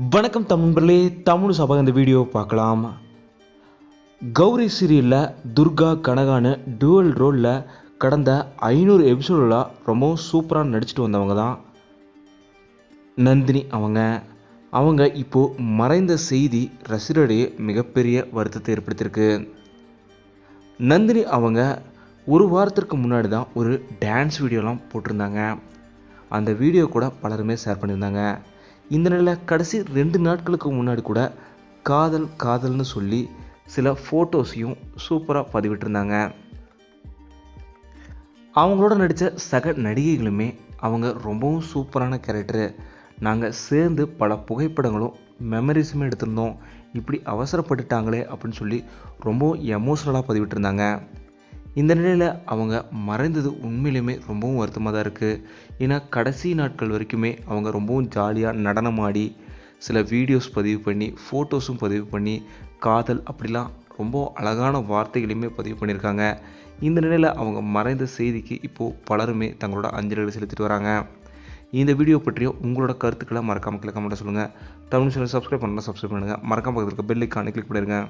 வணக்கம் தமிழர்களே, தமிழ் சபை இந்த வீடியோ பார்க்கலாம். கௌரி சீரியலில் துர்கா கனகான்னு டுவல் ரோலில் கடந்த 500 எபிசோடில் ரொம்ப சூப்பராக நடிச்சிட்டு வந்தவங்க தான் நந்தினி. அவங்க இப்போது மறைந்த செய்தி ரசிகர்களிடையே மிகப்பெரிய வருத்தத்தை ஏற்படுத்தியிருக்கு. நந்தினி அவங்க ஒரு வாரத்திற்கு முன்னாடி தான் ஒரு டான்ஸ் வீடியோலாம் போட்டிருந்தாங்க. அந்த வீடியோ கூட பலருமே ஷேர் பண்ணியிருந்தாங்க. இந்த நிலையில் கடைசி 2 நாட்களுக்கு முன்னாடி கூட காதல்னு சொல்லி சில ஃபோட்டோஸையும் சூப்பராக பதிவிட்டிருந்தாங்க. அவங்களோட நடித்த சக நடிகைகளுமே அவங்க ரொம்பவும் சூப்பரான கேரக்டரு, நாங்கள் சேர்ந்து பல புகைப்படங்களும் மெமரிஸுமே எடுத்திருந்தோம், இப்படி அவசரப்பட்டுட்டாங்களே அப்படின்னு சொல்லி ரொம்பவும் எமோஷ்னலாக பதிவிட்டிருந்தாங்க. இந்த நிலையில் அவங்க மறைந்தது உண்மையிலுமே ரொம்பவும் வருத்தமாக தான் இருக்குது. ஏன்னா கடைசி நாட்கள் வரைக்குமே அவங்க ரொம்பவும் ஜாலியாக நடனமாடி சில வீடியோஸ் பதிவு பண்ணி ஃபோட்டோஸும் பதிவு பண்ணி காதல் அப்படிலாம் ரொம்ப அழகான வார்த்தைகளையுமே பதிவு பண்ணியிருக்காங்க. இந்த நிலையில் அவங்க மறைந்த செய்திக்கு இப்போது பலருமே தங்களோட அஞ்சலிகளை செலுத்திட்டு வராங்க. இந்த வீடியோ பற்றிய உங்களோட கருத்துக்களை மறக்காமல் கமெண்ட்டை சொல்லுங்கள். தமிழ் சேனல் சப்ஸ்கிரைப் பண்ணுங்கள், மறக்காமல் பக்கத்தில் இருக்க பெல் ஐக்கானை கிளிக் பண்ணிடுங்க.